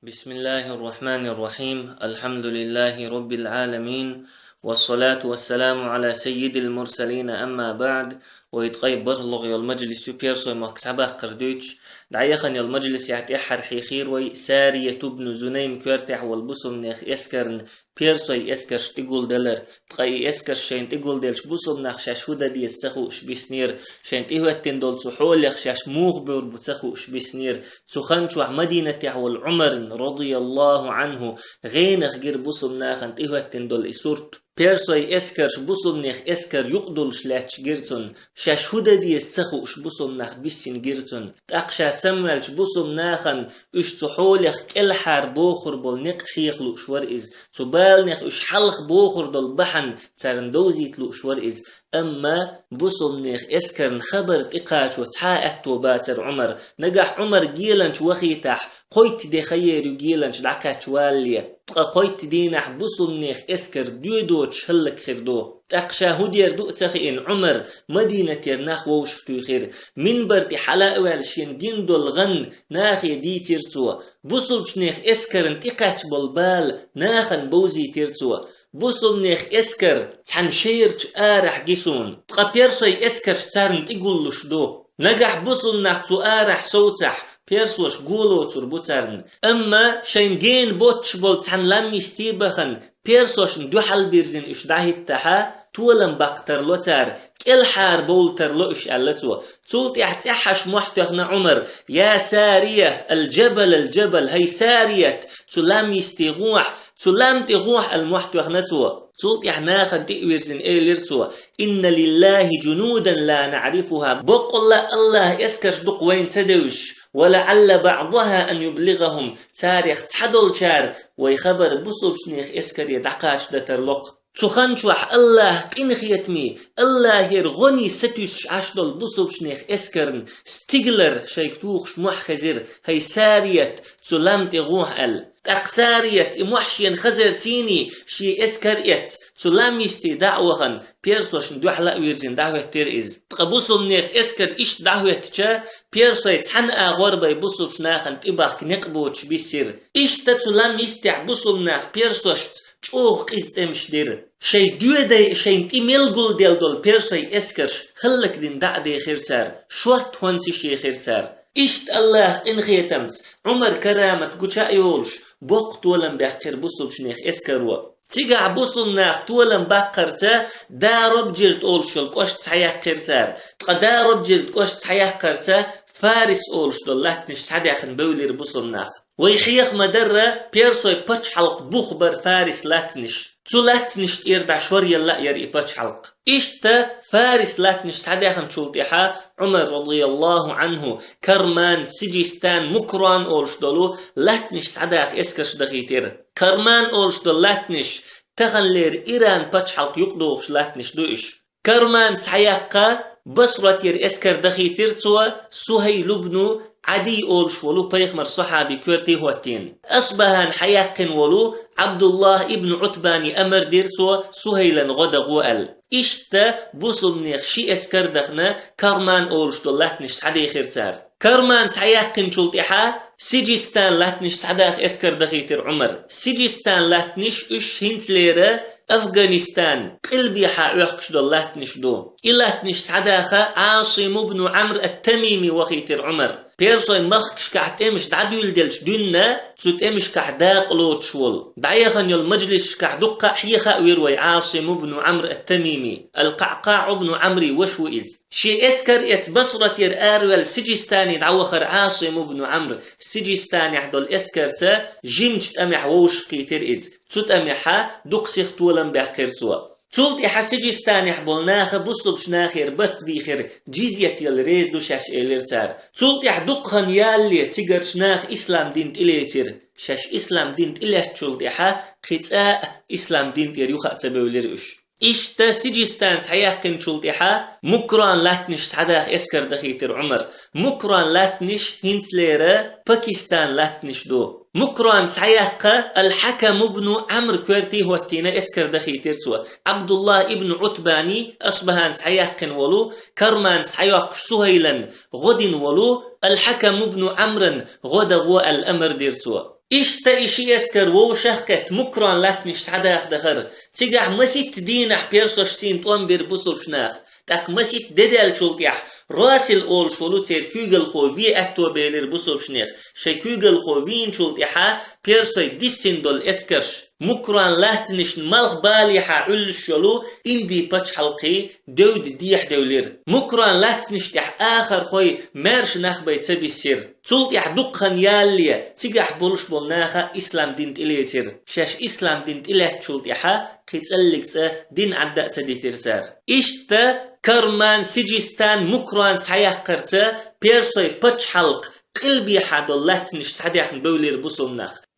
بسم الله الرحمن الرحيم الحمد لله رب العالمين والصلاة والسلام على سيد المرسلين أما بعد ويتغيب برلغ المجلس يبيرسو مكسبه قردوش دعيقا المجلس يعتحر حيخير وي سارية ابن زنيم كورتح والبصم نيخ اسكرن بيرسو اسكرش تقول دلر تغي اسكرش شين تقول دلش بصم نخ شاش هودا دي السخوش بسنير شين تيهوتين دول سحول يخشاش مغبر بسخوش بسنير سخنش مدينة والعمر رضي الله عنه غينخ غير بصم ناخن تيهوتين دول اسورت بيرسوي اسكرش بصم نخ اسكر يقدل شلاتش جيرتون شاشودا دي السخوش بصم نخ بسين جيرتون تقشا سمولش بصم ناخن اش سحولخ كالحار بوخر بول نق حيخلو شورئز تبال نخ اش حلق بوخر دول بحن تارندوزي تلو شورئز أما بصم نيخ اسكرن خبر تقاش وتحا أتو باتر عمر نجح عمر جيلنش وخيتح قويت دي خير جيلنش دعكات والية قويت دينح بصم نيخ اسكر ديودو تشهلك خردو تقشا هدير دو تخين عمر مدينة يرناخ ووشتو خير من برتي حلاء والشين دين دول غن ناخي دي تيرتوا بصلش نيخ اسكرن تقاش بالبال ناخن بوزي تيرتوا بوصل نيخ اسكر تحن شيرش آرح جيسون تقابيرسوي اسكرش تارن تقولش دو نجح بوصل نخ تو آرح صوتح بيرسوش قولو تربوتارن أما شين جين بوتش بول تحن لم يستيبخن بيرسوش ندو حل بيرزين اش داهي التحا تولن باقتر لوتار كل حار بولتر لو اش ألتو تولت احتحش محتوغنا عمر يا سارية الجبل هي سارية تلام يستيغوح سلام تغوح المحتوى نتوى سلط يحناخن تئويرزن إيليرتوى إن لله جنودا لا نعرفها بقول الله اسكش دق وين تدوش ولعل بعضها أن يبلغهم تاريخ تحدل شار ويخبر بصوبش نيخ اسكر يدعقاش دترلق سخنشوح الله إن خيتمي الله يرغني ستوش عشدل بصوبش نيخ اسكرن ستيغلر شيكتوخش محخزر هي سارية سلام تغوح أقسارية إموحشين خزرتيني شي إسكريت سلاميستي دعوهن بيرسوش ندوحلا ويرزين دعوه تيرئز تقبوصو منيخ إسكر إش دعوه تشا بيرسوي تحن أغوربا يبوصو شناخن تباك نقبوش بيسير إش تسلاميستي عبوصو منيخ بيرسوش تشوخ قيستمش دير شي ديودي شين تيميل قول ديل دول بيرسوي إسكرش خلك دين دعدي خيرسار شوات هونسي شي خيرسار إشت الله إن خيتمت عمر كرامة قوشا يولش بوقت ولن بحقر بوصل بشنيخ اسكروا تيقع بوصل ناخ تولن بحقرتا دارب جلد أولشل قوش تحيح قرسار دارب جلد قوش تحيح قرتا فارس أولش دولات نش تحيحن بولير بوصل ناخ ويخيخ مدرة بيرسوي بچ حلق بخبر فارس لاتنش تو لاتنش تيردع شوريا لا يري بچ حلق إشتا فارس لاتنش تحيحن شلطيحا عمر رضي الله عنه كرمان سجستان مكران أولش دولو لاتنش سعداخ اسكرش دغيتير كرمان أولش دول لاتنش تغنلير إيران بچ حلق يقدوغش لاتنش دوئش كرمان سحياقا بصرة ير اسكر دغيتير توا سهيل بن عدي أولش ولو بيغمر صحابي كورتي هوتين أصبحان حياقن ولو عبد الله ابن عتباني أمر ديرتوا سهيلا غدا غوال إشتا بوصل نيخ شي اسكر دخنا كرمان أولش دول لاتنش سعدي خيرتار كرمان سحياقن شلطيحا سجستان لاتنش سعداخ اسكر دخيتر عمر سجستان لاتنش اش هنت ليرة أفغانستان قلبي حاوحكش دول لاتنش دو إلاتنش سعداخا عاصم بن عمرو التميمي وخيتر عمر بيرسوي مخكش كحت امش دعدو يلدلش دينا تسوت امش كحداق لوت شول دعيخن يل مجلس كحدقا حيخا ويروي عاصم بن عمرو التميمي القعقاع بن عمرو وشوئز شي اسكر يتبصرت ير آروال سجستاني دعوخر عاصم بن عمرو سجستاني حدول اسكرتا جيمجت امح ووش قيتر إز تسوت امحا دقسيخ طولن بحقرتوا تولت إحسجستان يحبولناخ بوصلبش ناخير بست بيخير جيزية يالريز دو شاش إليرتار تولت يحدقخن يالي تيجرش ناخ إسلام دينت إليتر شاش إسلام دينت إليت تولت إحا قيتاء إسلام دينت يريوخ أتبوليرش إشتا سجستان سحياقن تولت إحا مكران لاتنش سعداخ اسكر دخيتر عمر مكران لاتنش هنت ليرة باكستان لاتنش دو مكران سعياقة الحكم بن عمرو كورتي هوتينا اسكر دخيتر سوا عبد الله ابن عتباني أصبحان سعياقن ولو كرمان سعياق سهيلا غد ولو الحكم بن عمرو غدا غو الأمر ديرتوا إشتا إشي أسكر وو شهكت مكران لاتنش سعداخ دخر تيجح مسيت دينح بيرسوش سين طوان بير بوصل شناخ تاك مسيت ديدال شولتيح راسل أول شولو تير كيغل خو في أتو بيلر بوصل شناخ شي كيغل خو فين شولتيحا بيرسوي ديسين دول أسكرش مكران لاتنش ملخ باليحا عل شولو إندي باتش حلقي دود ديح دولير مكران لاتنش تح آخر خوي مارش ناخ بيتسبي السير تولت يحدقن يالي تيجح بولش بولناخا إسلام دين تليتر شاش إسلام دين تليت تولت يحا قيتسألك دين عداء تديتر إشتا كرمان سجستان مكران سحياق قرتا بيرسوي باتش حلق قلبي حد الله تنش سحداخ بولير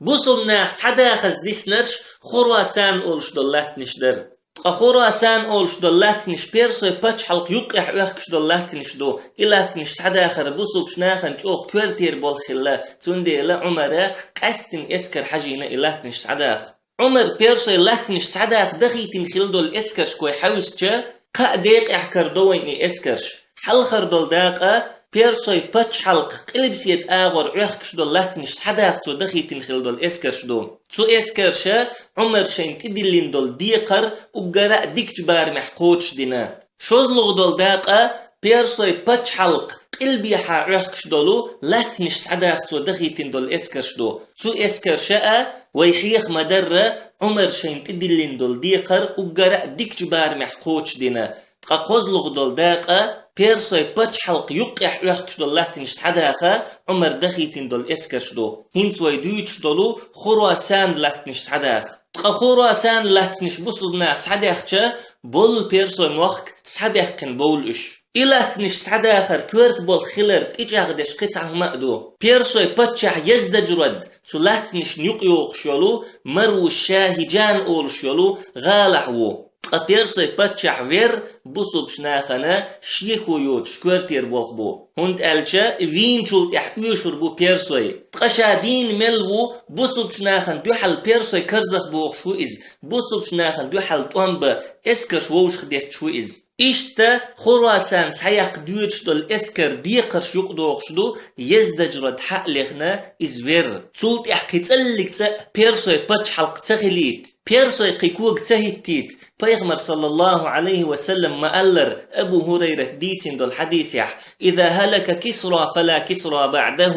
بوسومناخ سحداخ ديسنرش خراسان أولش دولله تنشدر خراسان أولش دولله تنش بيرسوي باتش حلق يقح ويخكش دولله تنش دو إلا تنش سحداخر بوسوب شناخن تشوخ كورتير بالخلا تندي إلا عمره قستن اسكر حجينا إلا تنش سحداخ عمر بيرسوي الله تنش سحداخ دخيتن خلدو الاسكرش كوي حوسجا قاديق احكر دوين اسكرش حلخر دول داقا بيرسوي باتش حلق قلب سيد آغر عيخكش دول لاتنش سحداخ تو دخيتن خل دول اسكرش دو تو اسكرشا عمر شين تدلين دول ديقر وقراء ديك جبار محقوتش دينا شوزلغ دول داقا بيرسوي باتش حلق قلبي حا عيخكش دولو لاتنش سحداخ تو دخيتن دول اسكرش دو تو اسكرشا ويحيخ مدرة عمر شين تدلين دول ديقر وقراء ديك جبار محقوتش دينا قوزلغ دول داقا بيرسوي باتش حلق يقح يحكش دول لاتنش سحداخا عمر دخيتن دول اسكرش دو هنسوي دويتش دولو خراسان لاتنش سحداخ خراسان لاتنش بوصلنا سحداخشا بول بيرسوي موخك سحداخ كن بولش إلاتنش سحداخر كورت بول خلر إجاغدش قطعه مأدو بيرسوي باتشح يزدجرد سلاتنش نيقيوخ شولو مرو الشاهجان أول شولو غالحوو قبيرسوي باتشح وير بوصب شناخنا شيكو يوتش كورتير بوخبو هند ألشا وين شولت يحويشور بو بيرسوي تقشادين ملو بوصب شناخن دوحل بيرسوي كرزخ بوخ شو إز بوصب شناخن دوحل طوانبا اسكر ووش خديت شو إز إشتا خراسان سحياق دويتش دول اسكر ديقرش يقدوخ شدو يزدجرد حق لخنا إزوير تولت يحقيتلك بيرسوي باتش حلق تغليت بيرسوي قيكوك تهيتيت بيغمر صلى الله عليه وسلم ما ألر أبو هريرة ديتين دول حديث إذا هلك كسرى فلا كسرى بعده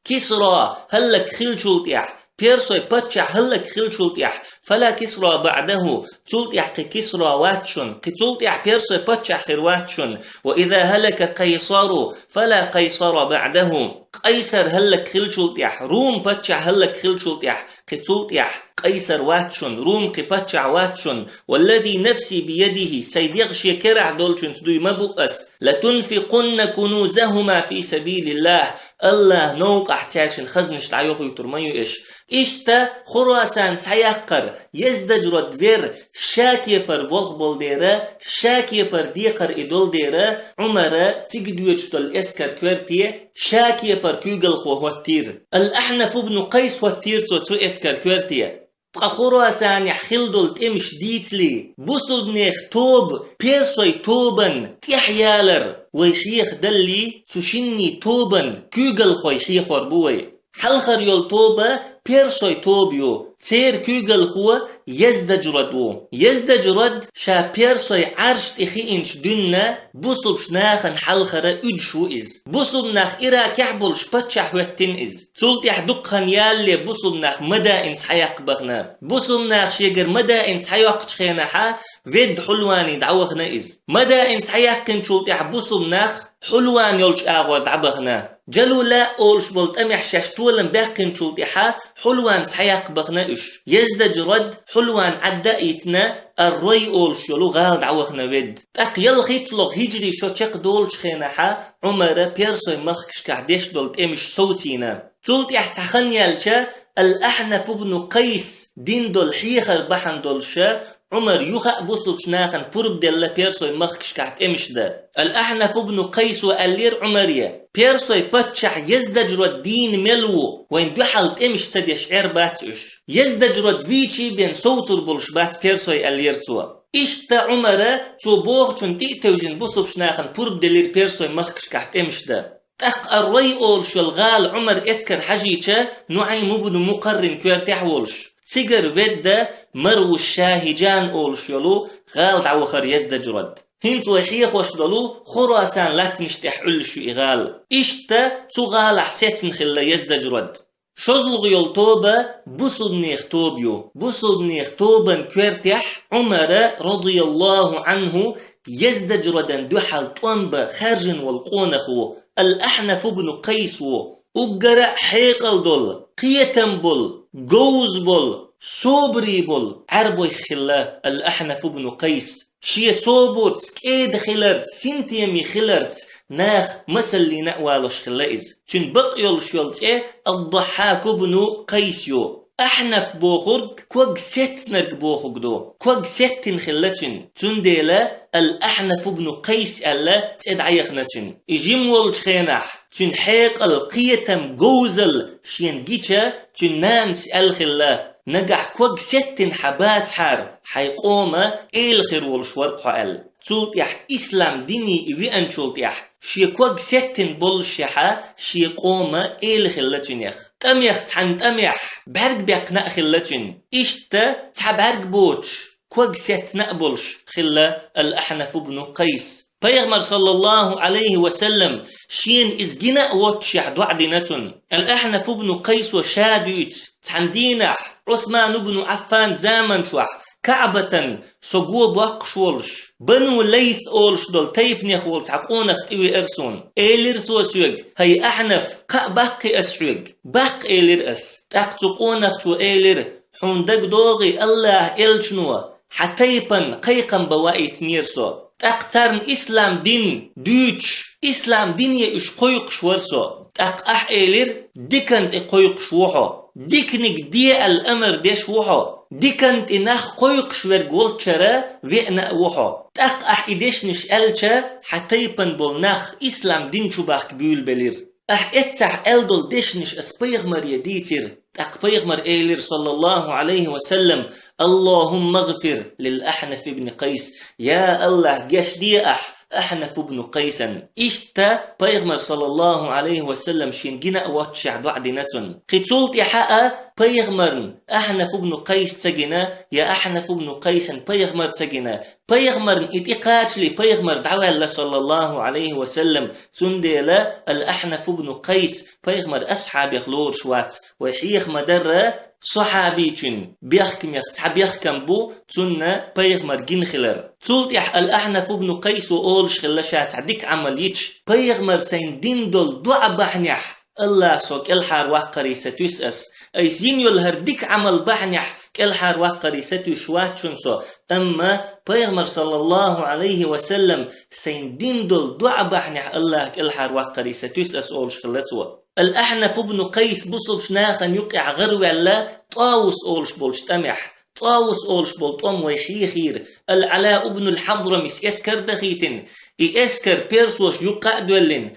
كسرى هلك خلشولت بيرسوي باتشح هلك خلشولت فلا كسرى بعده تولت كسرى واتشن قتولت بيرسوي باتشح خير واتشن وإذا هلك قيصر فلا قيصر بعده قيصر هلك خلشولت روم باتشح هلك خلشولت قتولت قيصر واتشن روم قباتشع واتشن والذي نفسي بيده سيد يغشي كرع دولشن تدوي مبؤس لتنفقن كنوزهما في سبيل الله الله نوق احتياشن خزنش تعيوخ يترميو إشتا خراسان سيقر يزدجرد فير شاكي پر بولخ بول ديرا شاكي پر ديقر إدول ديرا عمر تيجدويتش دول اسكر كورتيه شاكي پر كيوغل خو هوتير الأحنف ابن قيس هوتير تو اسكر كورتيه خراسان يحخلدل تمش ديتلي بوصل نيخ توب بيرسوي توبن تيحيالر ويحيخ دلي سوشيني توبن كيوغل خو يحيخ وربوي حلخر يول توبة بيرسوي توبيو تير كيوغل خو يزدجرد شا بيرسوي عرش تخي انش دنا بوصل شناخن حلخر ادشو إز بوصل ناخ إرا كحبل شبتشح وحتن إز تولت يحدقن يالي بوصل ناخ مدى انس حياق بغنا بوصل ناخ شيقر مدى انس حياق شخيناحا فيد حلواني دعوخنا إز مدى انس حياق كنشولت يحبوصل ناخ حلوان يولش آغوار دعبغنا جلو لا أولش بولت أميح شاشتولن باقين شولتيحا حلوان سحياق بغنا إش يزدجرد حلوان عدائتنا الري أولش يولو غالد عوخنا ود تاق يلغيتلغ هجري شو تشق دولش خيناحا عمر بيرسوي مخكش كعديش دولت أمش صوتينا تولت يحتخن يالشا الأحنف ابن قيس دين دول حيخر بحن دولشا عمر يخا بوصل شناخن بورب دل بيرسوي مخكش كعت امش ده الأحنف ابن قيس وقالير عمرية بيرسوي باتشح يزدجرد دين ملو وين بحلت امش تد يشعر باتش يزدجرد فيتشي بين صوتر بولش بات بيرسوي قالير سوا إشتا عمره تو بوغ چون تيتوجن بوصل شناخن بورب دلير بيرسوي مخكش كعت امش ده تق الري أولش الغال عمر اسكر حجيشة نعيم بن مقرن كويرتح ولش تيجر فيدا مرو الشاهجان أولش يلو غال تعوخر يزد جرد هنز وحيخ وشدلو خراسان لا تنشتح علشو إغال إشتا تغال حسيتن خلا يزد جرد شزلغ يلطوبة بصبنيخ توبيو بصبنيخ توبا كويرتح عمر رضي الله عنه يزد جردا دوحل طنبا خارجن والقونخو الأحنف بن قيس وقرأ حيقل دول قيتم بول جوز بول صبري بول عربو خلا الأحنف بن قيس شي صوبوت كيد خلرت سنتيمي خلرت ناخ مسلي نأوالوش خلايز تن بقيول شولت الضحاك بن قيسيو أحنف بوخرج كوج ست نرج بوخرج دو كوج ست خلتشن تنديلا الأحنف بن قيس ألا تدعي خنتشن إجيم ولش خينح تن حيق القيتم جوزل شين جيتشا تن نانس الخلا نجح كوج ست حبات حار حيقوم الخير والشورق حال تولت يح إسلام ديني إبي أنشولت يح شي كوج ست بولشحا شي قوم الخلتشن يخ تميخ تحن تميح بهرق بيقناء خلتشن إشتا تحبهرق بوش كوج ست نقبلش خلا الأحنف بن قيس بيغمر صلى الله عليه وسلم شين إزجنا واتشح دعدنتن الأحنف بن قيس وشادوت تحندينح عثمان بن عفان زامن شوح كعبة سجوا باقشولش بنو ليث أولش دول تيب نخولش عقونخ إوي إرسون إيلير توسيوغ هي أحنف باقي أسحوغ باق إيلير أس تقونخ شو إيلير حوندق دوغي الله إلشنوا حتيبن قيقن بوائت نيرسو تقترن إسلام دين دوتش إسلام دين يش قيق شورسو تق إيلير ديكنت قيق شوحو ديكنك دي الأمر ديش وحو ديكنت إنخ قيق شوير قولتشرا ويأنا وحو تق إديش نشألشا حتى يبن بولنخ إسلام دين شباك بيول بلير اتسح ألدول ديشنش أسبيغمر يديتر أقبيغمر إيلير صلى الله عليه وسلم اللهم اغفر للأحنف بن قيس يا الله جش دي أحنف بن قيسا إشتا بيغمر صلى الله عليه وسلم شين جنا واتشع دعدنتن قتلت يا حقا بيغمر أحنف بن قيس سجنا يا أحنف بن قيس بيغمر سجنا بيغمر إتقاش لي بيغمر دعوة الله صلى الله عليه وسلم سندلا الأحنف بن قيس بيغمر أصحاب يخلور شوات وحيخ مدرة صحابيتين بيحكم يحكم بو تنا بيغمر جن خلر تولت الأحنف بن قيس وأولش خلاشات عديك عمليتش بيغمر سين دين دول دعا بحنيح الله سوك الحار وقري ستسأس أي زين يلهر ديك عمل بحنيح كالحار وقري ستشوات شنسو أما بيغمر صلى الله عليه وسلم سين دين دول دعا بحنيح الله كالحار وقري ستسأس أولش خلاتوا الأحنف بن قيس بصب شناخن يقع غروي الله طاوس أولش بولش تمح طاوس أولش بول طم ويحي خير العلاء بن الحضرمس يسكر دخيتن إسكر بيرسوش يقع دولين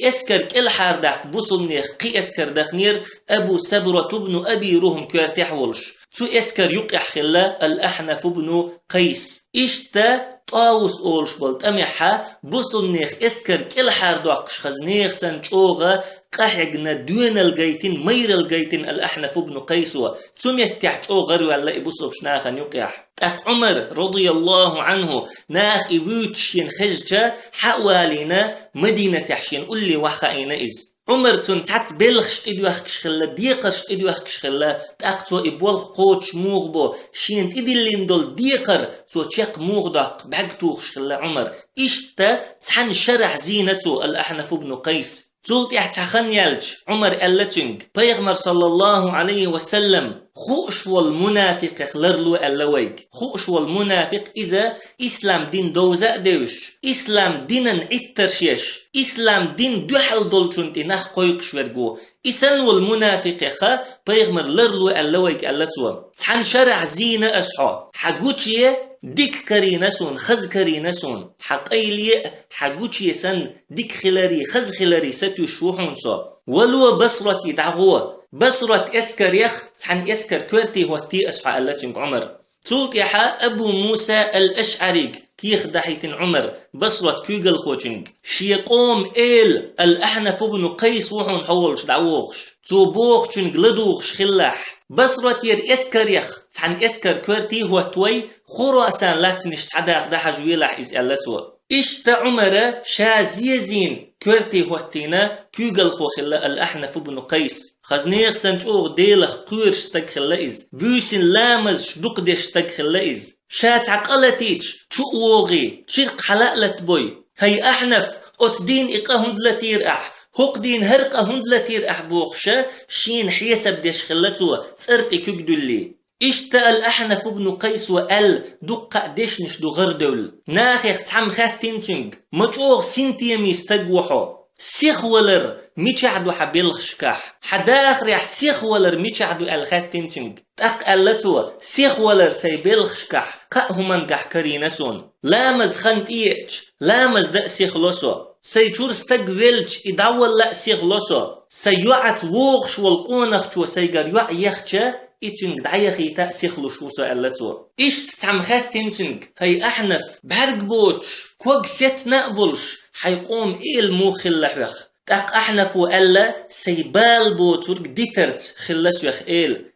إسكر كل حاردق بصمنيخ قي إسكر دخنير أبو سبرة بن أبي روهم كوارتح ولش تو إسكر يقع خلا الأحنف بن قيس إشتا طاوس أولش بولت أميحا بصمنيخ إسكر كل حاردقش خزنيخ سنشوغا قحقنا دون الجيتين مير الجيتين الأحنف بن قيس سميت تحت غرو على إبوسوب شناخن يقع عمر رضي الله عنه ناخ إيوتشين خججة حوالينا مدينة تحشين قولي وحقين إز عمر تنتحت بلخش إدوخش خلا ديقش إدوخش خلا تأقتو إبوال قوش موغبو شين إدلين دول ديقر سو تشيق موغدق بعقتوخش خلا عمر إشتا تحن شرح زينته الأحنف بن قيس زولت احتخن يلج عمر ألتنج بيغمر صلى الله عليه وسلم خوش والمنافق لرلو اللويج خوش والمنافق إذا إسلام دين دوزا دوش إسلام دين اترشيش إسلام دين دوحل دولشنتي نخ قويقش ورقو إسان والمنافق خا بيغمر لرلو اللويج ألتوا تحن شرع زينة أسحو حقوتيه ديك كرينسون خز كرينسون حقيلي حقوتيه سن ديك خلاري خز خلاري ستو شوحون سو ولو بصرة دعوة بصرة اسكر يخ تحن اسكر كورتي واتي أسحو ألتنك عمر تولت يحا أبو موسى الأشعري كيخ دحيتن عمر بصرة كيغل خوشنج شيقوم الأحنف بن قيس وحون حولش دعوغش توبوغ شنج لدوغش خلاح بصرة ير اسكر يخ تحن اسكر كورتي هو توي خراسان لاتنش سعداخ دحج ويلح إز ألتو إشت عمر شازيزين كورتي هو تينا كيغل خو خلا الأحنف بن قيس خزنيخ سنجوغ ديلخ قيرش تك خلائز بيوسن لامز شدوق ديش تك خلائز شات عقلتيج شؤوغي شرق حلقلت بوي هي أحنف أتدين إقا هندلتير أح هقدين هرقا هندلتير أح بوغشا شين حيسب ديش خلاتوا تسرقي كيقدولي اشتا الأحنف بن قيس وقال دقا ديشنش دو غردول ناخيخ تعم خاتين تنج مجوغ سنتيمي استقوحو سيخ ولر ميشعدو حبيلخشكح حداخ ريح سيخ ولر ميشعدو الخاتين تنج تاق ألتو سيخ ولر سيبيلخشكح قاهمان قح كرينسون لامز خنت إيش لامز دا سيخ لوسو سيجور استقبلش إداول لا سيخ لوسو سيوعت ووغش والقونخش وسيقر يوع يخشا إتنج دعيخي تأسيخ لشوسو ألتو إشت تعمخات تنتنج هي أحنف بحرق بوتش كوغ ست نقبلش حيقوم الموخل لحوخ تاق أحنف وألا سيبال بوتورك ديترت خلس يخ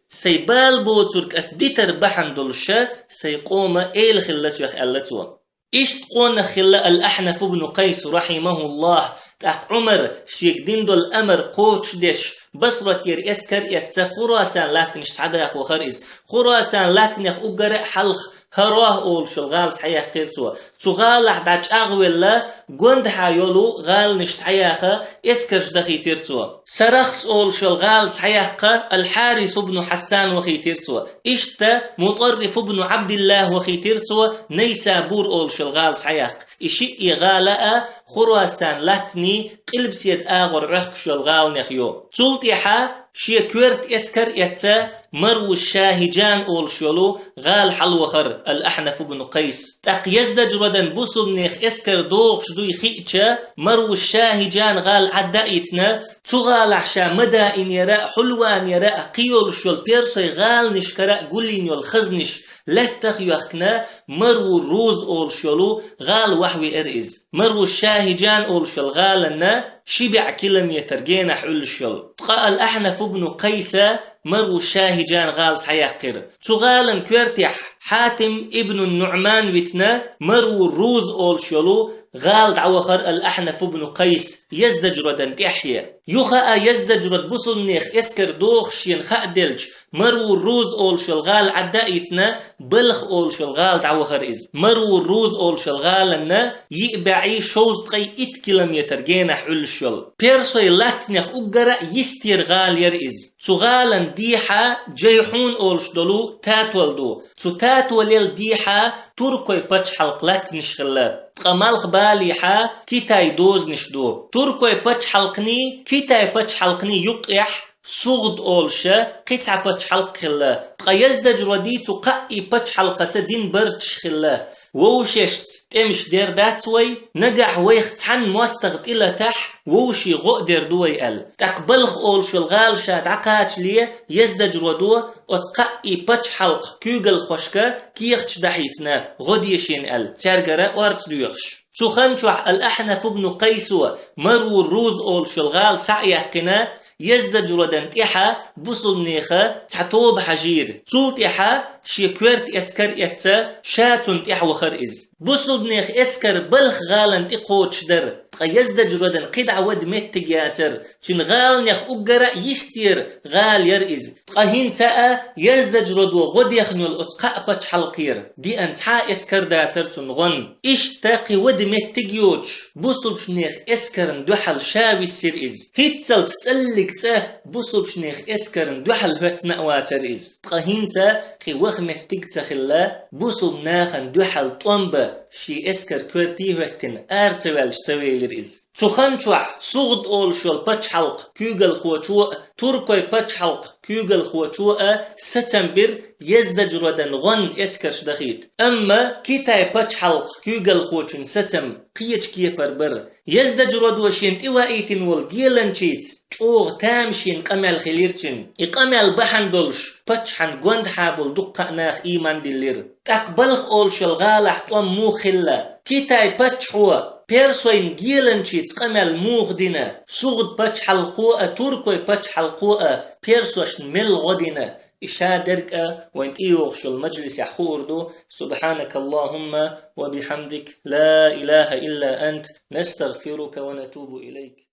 سيبال بوتورك أس ديتر بحن دولشا سيقوم خلس يخ ألتو إشت قون خلا الأحنف بن قيس رحمه الله تاق عمر شيك ديندو الأمر قوتش ديش بصرة ير اسكر يتسا خراسان لاتنش سعداخ وخرئز خراسان لاتنيخ أقرأ حلخ هراه أول شلغال صحيح قيرتوا تغال عداج أغولا قند حيولو غال نش صحيحة اسكرش دخي تيرتوا سرخص أول شلغال صحيح الحارث بن حسان وخي تيرتوا اشتا مطرف بن عبد الله وخي تيرتوا نيسابور أول شلغال صحيح إشي غالاء خراسان لاتني قلب سيد آغر رخ شلغال نخيو تلتيحا شي كورت اسكر يتا مرو الشاهجان أول شلو غال حلوخر الأحنف بن قيس تاق يزدج ردن بوسو بنيخ اسكر دوغش دوي خيئتا مرو الشاهجان غال عدائتنا تغال عشا مدائن يراء حلوان يراء قيول شل بيرسي غال نشكراء قولين يول خزنش لتخ يخنا مرو الروز أول شلو غال وحوي إرئز مرو الشاهجان أول شل غالنا شبع كيلومتر جينا حول الشل تقال الأحنف بن قيس مرو الشاهجان غال سحيقر تغالا كورتيح حاتم ابن النعمان وتنا مرو الروز أول شلو غال دعوخر الأحنف بن قيس يزدج ردن تحيا يخا يزدج رد بصل نيخ اسكر دوخ شين خأدلج مرو الروز أول شلغال عدائتنا بلخ أول شلغال دعوخر إز مرو الروز أول شلغالنا يقبعي شوز تقي 8 كيلومتر جينا حول الشل بيرسوي لاتنيخ أقرأ يستير غال يرئز تغالا ديحا جيحون أول شدلو تاتولدو تاتوليل ديحا تركوي باتش حلق لاتنش خلاب قمالخ باليحا كيتاي دوز نشدو تركوي باتش حلقني كيتاي باتش حلقني يقيح صغد أولشا قطع باتش حلق خلا تقيزدج رديتو قائي باتش حلقة دين برتش خلا ووشيش تمش دير داتوي نجح ويخ تحن مواستغط إلا تح ووشي غقدر دوي ال تقبلخ أولشو الغال شاد عقاتش ليه يزدج ردو وتقائي باتش حلق كيوغل خوشكا كيخش دحيتنا غديشين ال تارجرة وارت دويخش سخنشوح الأحنف بن قيسو مرو الروز أولشو الغال سعيحكنا يزدج ردن تيحا بوصل نيخا تعطوب حجير صول تيحا شيكورت اسكر يتا شاتون تيح وخرئز بوصل نيخ اسكر بلخ غالن تيقوتش در يزدج ردن قدع ود متجاتر شن غال نيخ أقرأ يستير غال يرئز قهين تاء يزدج ردو غد يخنو الأتقاء باتش حلقير دي أنتحا اسكر داتر تنغن اشتاقي ود متجيوتش بوصل شنيخ اسكرن دوحل شاوي السرئز هيتسل تسألك تا بوصل شنيخ اسكرن دوحل هت نأواتر إز قهين تا قي وخ متج تخلا بوصل ناخن دوحل طنبة شي اسكر كورتي وقتن ارتوالش تويلر از تخنشوح صغد اول شول باتش حلق كيوغل خوچو تركوي باتش حلق كيوغل خوچو ستمبر يزدج ردن غن اسكرش دخيت اما كيتاي باتش حلق كيوغل خوچن ستم قيچ كي بربر يزدج رد وشنت ايتين ول جيلن تشيت اوغ تامشين قمل خليرتن اقمل بحن دولش باتش حن غند حابل دقا ناخ ايمان دلير تقبلخ اول شل غالح توم مو خلا كيتاي باتش هو بيرسوين جيلن تشيت قمل موغ دينا سوغد باتش حلقوة تركوي باتش حلقوة بيرسوش مل غدنا إشادرك وانت إيوغش المجلس يحوردو سبحانك اللهم وبحمدك لا إله إلا أنت نستغفرك ونتوب إليك.